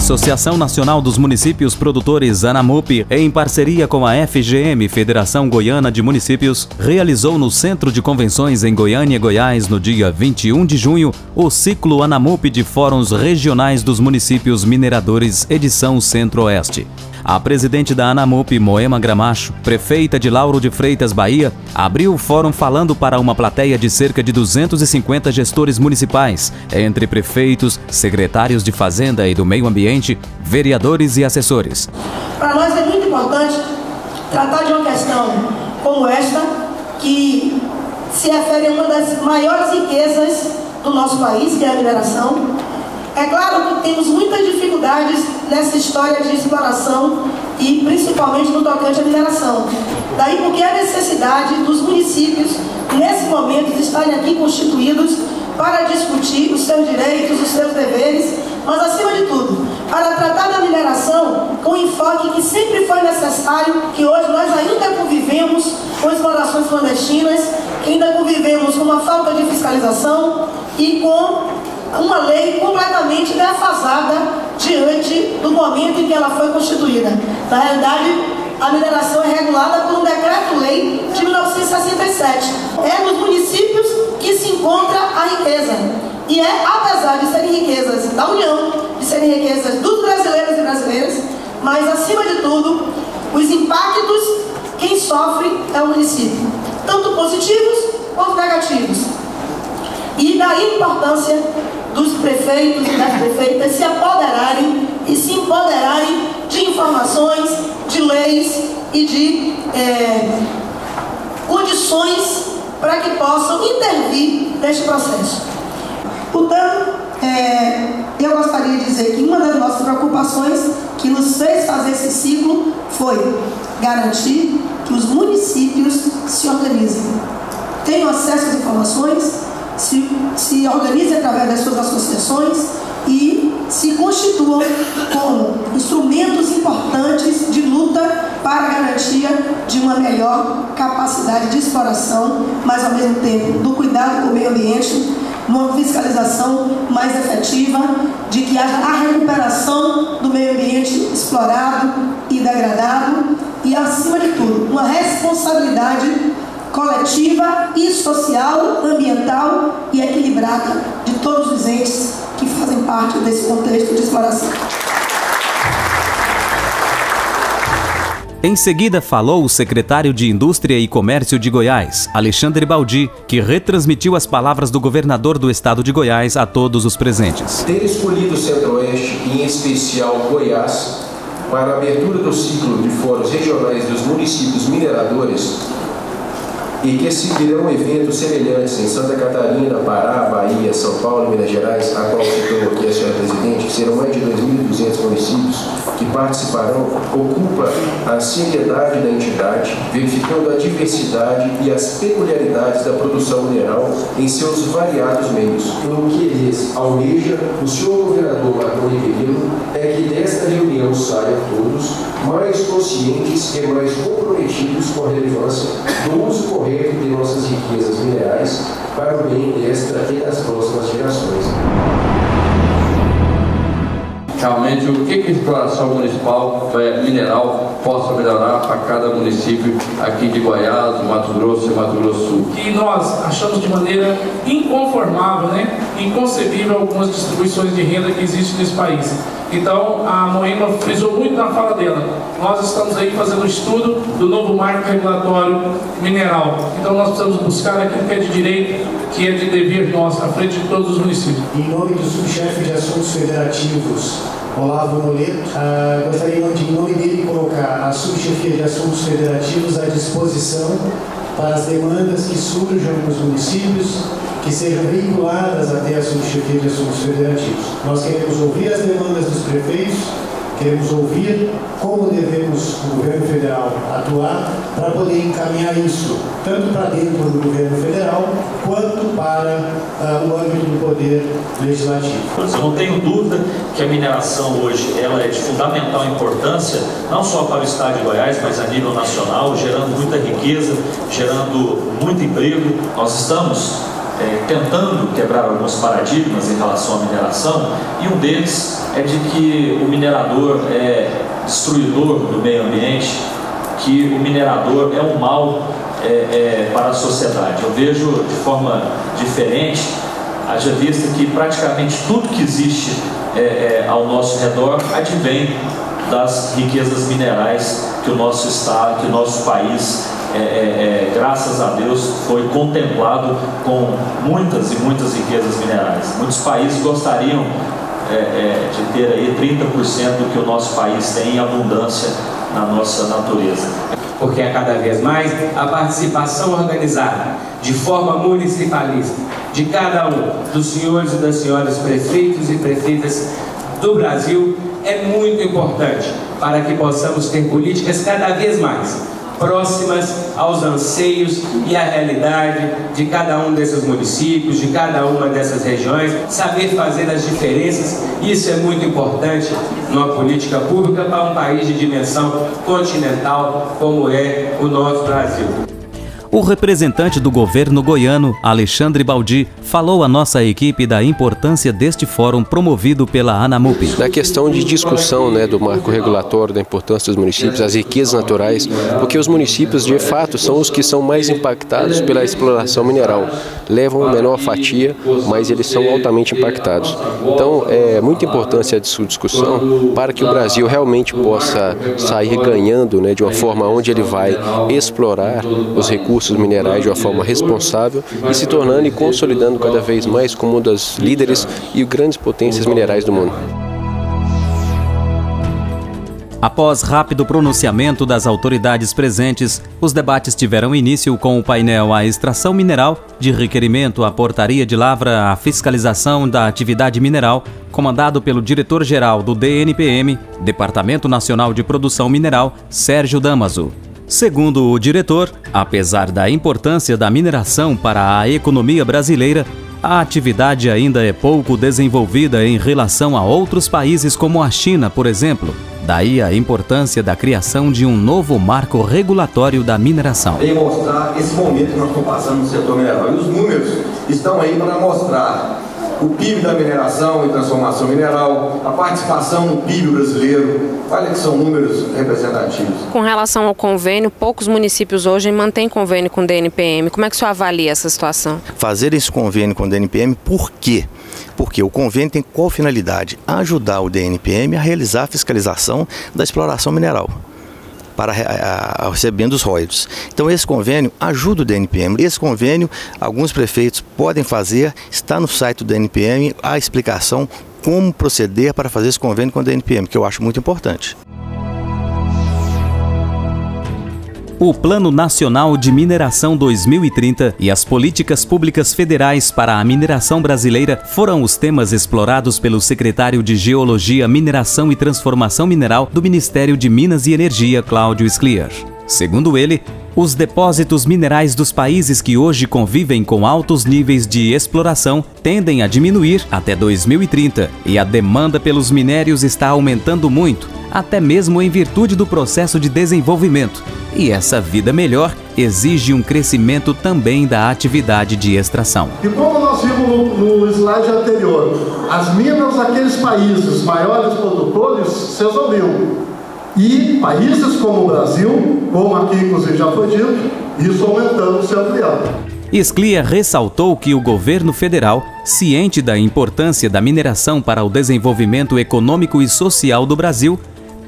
Associação Nacional dos Municípios Produtores ANAMUP, em parceria com a FGM, Federação Goiana de Municípios, realizou no Centro de Convenções em Goiânia, Goiás, no dia 21 de junho, o ciclo ANAMUP de Fóruns Regionais dos Municípios Mineradores, edição Centro-Oeste. A presidente da ANAMUP, Moema Gramacho, prefeita de Lauro de Freitas, Bahia, abriu o fórum falando para uma plateia de cerca de 250 gestores municipais, entre prefeitos, secretários de Fazenda e do Meio Ambiente, vereadores e assessores. Para nós é muito importante tratar de uma questão como esta, que se refere a uma das maiores riquezas do nosso país, que é a mineração. É claro que temos muitas dificuldades nessa história de exploração e principalmente no tocante à mineração. Daí porque a necessidade dos municípios, nesse momento, estarem aqui constituídos para discutir os seus direitos, os seus deveres, mas acima de tudo, para tratar da mineração com o enfoque que sempre foi necessário, que hoje nós ainda convivemos com explorações clandestinas, que ainda convivemos com uma falta de fiscalização e com uma lei completamente defasada diante do momento em que ela foi constituída. Na realidade, a mineração é regulada por um decreto-lei de 1967. É nos municípios que se encontra a riqueza. E é, apesar de serem riquezas da União, de serem riquezas dos brasileiros e brasileiras, mas, acima de tudo, os impactos, quem sofre é o município, tanto positivos quanto negativos. E daí a importância dos prefeitos e das prefeitas se apoderarem e se empoderarem de informações, de leis e de condições para que possam intervir neste processo. Portanto, eu gostaria de dizer que uma das nossas preocupações que nos fez fazer esse ciclo foi garantir que os municípios se organizem, tenham acesso às informações, se organizem através das suas associações e se constituam como instrumentos importantes de luta para a garantia de uma melhor capacidade de exploração, mas ao mesmo tempo do cuidado com o meio ambiente, uma fiscalização mais efetiva, de que haja a recuperação do meio ambiente explorado e degradado e, acima de tudo, uma responsabilidade coletiva e social, ambiental e equilibrada de todos os entes que fazem parte desse contexto de exploração. Em seguida, falou o secretário de Indústria e Comércio de Goiás, Alexandre Baldi, que retransmitiu as palavras do governador do estado de Goiás a todos os presentes. Ter escolhido o Centro-Oeste, e em especial Goiás, para a abertura do ciclo de fóruns regionais dos municípios mineradores, e que seguirão eventos semelhantes em Santa Catarina, Pará, Bahia, São Paulo e Minas Gerais, a qual citou aqui a senhora presidente, que serão mais de 2.200 municípios que participarão, ocupa a seriedade da entidade, verificando a diversidade e as peculiaridades da produção mineral em seus variados meios. O que eles almeja, o senhor governador Marconi Perillo, é que desta reunião saiam todos mais conscientes e mais comprometidos com a relevância do uso correto de nossas riquezas minerais para o bem desta e das próximas gerações. Realmente, o que a exploração municipal mineral possa melhorar para cada município aqui de Goiás, Mato Grosso e Mato Grosso do Sul. E nós achamos de maneira inconformável, inconcebível algumas distribuições de renda que existem nesse país. Então, a Moema frisou muito na fala dela. Nós estamos aí fazendo um estudo do novo marco regulatório mineral. Então, nós precisamos buscar aquilo que é de direito, que é de dever nosso, à frente de todos os municípios. Em nome do subchefe de Assuntos Federativos, Olavo Moleto, gostaria de, em nome dele, colocar a subchefia de Assuntos Federativos à disposição para as demandas que surjam nos municípios, que sejam vinculadas até a subchefia de Assuntos Federativos. Nós queremos ouvir as demandas dos prefeitos, queremos ouvir como devemos, o governo federal, atuar para poder encaminhar isso, tanto para dentro do governo federal, quanto para o âmbito do poder legislativo. Eu não tenho dúvida que a mineração hoje ela é de fundamental importância, não só para o estado de Goiás, mas a nível nacional, gerando muita riqueza, gerando muito emprego. Nós estamos tentando quebrar alguns paradigmas em relação à mineração, e um deles é de que o minerador é destruidor do meio ambiente, que o minerador é um mal para a sociedade. Eu vejo de forma diferente, haja vista que praticamente tudo que existe ao nosso redor advém das riquezas minerais que o nosso estado, que o nosso país, graças a Deus, foi contemplado com muitas e muitas riquezas minerais. Muitos países gostariam de ter aí 30% do que o nosso país tem em abundância na nossa natureza. Porque é cada vez mais a participação organizada, de forma municipalista, de cada um dos senhores e das senhoras prefeitos e prefeitas do Brasil é muito importante para que possamos ter políticas cada vez mais próximas aos anseios e à realidade de cada um desses municípios, de cada uma dessas regiões, saber fazer as diferenças. Isso é muito importante numa política pública para um país de dimensão continental como é o nosso Brasil. O representante do governo goiano, Alexandre Baldi, falou à nossa equipe da importância deste fórum promovido pela ANAMUP. Da questão de discussão, do marco regulatório, da importância dos municípios, as riquezas naturais, porque os municípios, de fato, são os que são mais impactados pela exploração mineral. Levam uma menor fatia, mas eles são altamente impactados. Então, é muita importância a sua discussão para que o Brasil realmente possa sair ganhando, de uma forma onde ele vai explorar os recursos minerais de uma forma responsável e se tornando e consolidando cada vez mais como uma das líderes e grandes potências minerais do mundo. Após rápido pronunciamento das autoridades presentes, os debates tiveram início com o painel A Extração Mineral, de requerimento à Portaria de Lavra à Fiscalização da Atividade Mineral, comandado pelo diretor-geral do DNPM, Departamento Nacional de Produção Mineral, Sérgio Damaso. Segundo o diretor, apesar da importância da mineração para a economia brasileira, a atividade ainda é pouco desenvolvida em relação a outros países como a China, por exemplo. Daí a importância da criação de um novo marco regulatório da mineração. Vem mostrar esse momento que nós estamos passando no setor mineral. E os números estão aí para mostrar o PIB da mineração e transformação mineral, a participação no PIB brasileiro. Olha que são números representativos. Com relação ao convênio, poucos municípios hoje mantêm convênio com o DNPM. Como é que o senhor avalia essa situação? Fazer esse convênio com o DNPM, por quê? Porque o convênio tem qual finalidade? Ajudar o DNPM a realizar a fiscalização da exploração mineral, para recebendo os royalties. Então esse convênio ajuda o DNPM. Esse convênio, alguns prefeitos podem fazer, está no site do DNPM a explicação como proceder para fazer esse convênio com o DNPM, que eu acho muito importante. O Plano Nacional de Mineração 2030 e as políticas públicas federais para a mineração brasileira foram os temas explorados pelo secretário de Geologia, Mineração e Transformação Mineral do Ministério de Minas e Energia, Cláudio Scliar. Segundo ele, os depósitos minerais dos países que hoje convivem com altos níveis de exploração tendem a diminuir até 2030 e a demanda pelos minérios está aumentando muito, até mesmo em virtude do processo de desenvolvimento. E essa vida melhor exige um crescimento também da atividade de extração. E como nós vimos no slide anterior, as minas daqueles países maiores produtores se exauriram. E países como o Brasil, como aqui inclusive já foi dito, isso aumentando, se ampliando. Scliar ressaltou que o governo federal, ciente da importância da mineração para o desenvolvimento econômico e social do Brasil,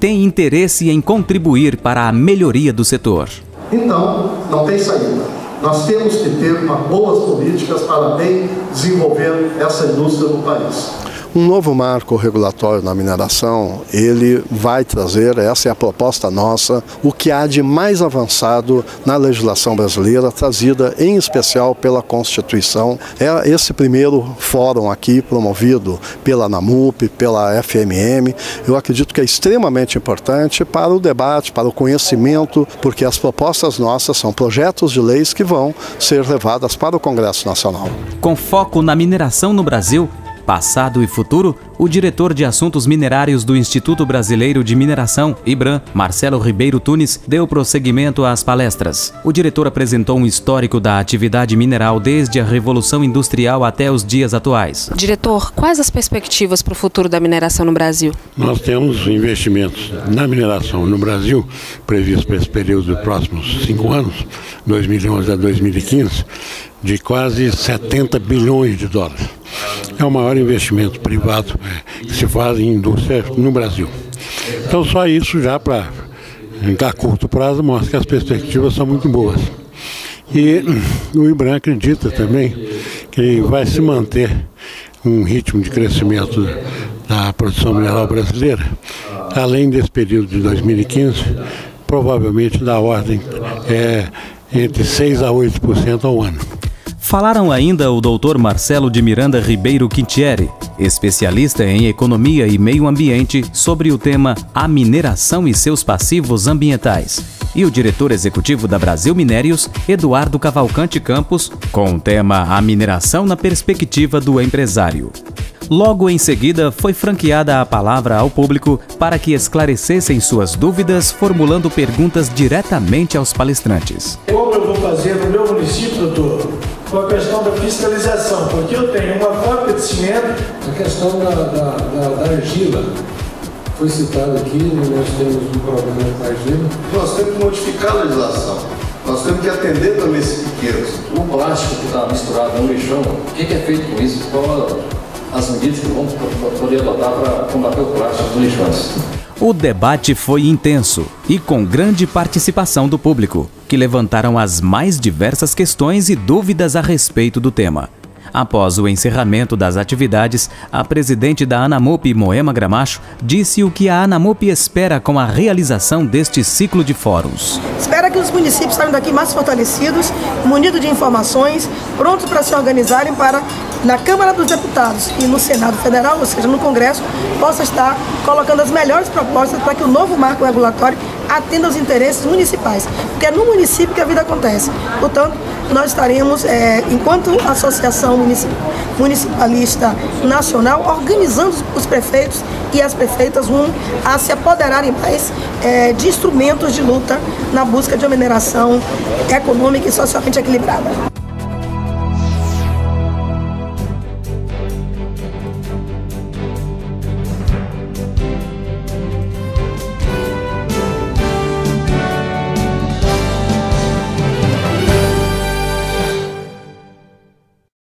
tem interesse em contribuir para a melhoria do setor. Então, não tem saída. Nós temos que ter boas políticas para bem desenvolver essa indústria no país. Um novo marco regulatório na mineração, ele vai trazer, essa é a proposta nossa, o que há de mais avançado na legislação brasileira, trazida em especial pela Constituição. É esse primeiro fórum aqui, promovido pela ANAMUP, pela FMM, eu acredito que é extremamente importante para o debate, para o conhecimento, porque as propostas nossas são projetos de leis que vão ser levadas para o Congresso Nacional. Com foco na mineração no Brasil, passado e futuro, o diretor de Assuntos Minerários do Instituto Brasileiro de Mineração, IBRAM, Marcelo Ribeiro Tunes, deu prosseguimento às palestras. O diretor apresentou um histórico da atividade mineral desde a Revolução Industrial até os dias atuais. Diretor, quais as perspectivas para o futuro da mineração no Brasil? Nós temos investimentos na mineração no Brasil, previstos para esse período dos próximos 5 anos, 2011 a 2015, de quase 70 bilhões de dólares. É o maior investimento privado que se faz em indústria no Brasil. Então só isso já para a curto prazo mostra que as perspectivas são muito boas. E o IBRAM acredita também que vai se manter um ritmo de crescimento da produção mineral brasileira, além desse período de 2015, provavelmente da ordem entre 6% a 8% ao ano. Falaram ainda o Dr. Marcelo de Miranda Ribeiro Quintieri, especialista em economia e meio ambiente, sobre o tema A Mineração e seus Passivos Ambientais, e o diretor executivo da Brasil Minérios, Eduardo Cavalcante Campos, com o tema A Mineração na Perspectiva do Empresário. Logo em seguida, foi franqueada a palavra ao público para que esclarecessem suas dúvidas, formulando perguntas diretamente aos palestrantes. Como eu vou fazer no meu município, doutor, com a questão da fiscalização? Porque eu tenho uma fábrica de cimento. A questão da argila foi citada aqui, nós temos um problema com a argila. Nós temos que modificar a legislação. Nós temos que atender também esses pequenos. O plástico que está misturado no lixão, o que é feito com isso? Qual as medidas que vamos poder adotar para combater o plástico nos lixões? O debate foi intenso e com grande participação do público, que levantaram as mais diversas questões e dúvidas a respeito do tema. Após o encerramento das atividades, a presidente da ANAMUP, Moema Gramacho, disse o que a ANAMUP espera com a realização deste ciclo de fóruns. Espera que os municípios saiam daqui mais fortalecidos, munidos de informações, prontos para se organizarem para, na Câmara dos Deputados e no Senado Federal, ou seja, no Congresso, possa estar colocando as melhores propostas para que o novo marco regulatório atenda aos interesses municipais. Porque é no município que a vida acontece. Portanto, nós estaremos, enquanto Associação Municipalista Nacional, organizando os prefeitos e as prefeitas a se apoderarem mais de instrumentos de luta na busca de uma mineração econômica e socialmente equilibrada.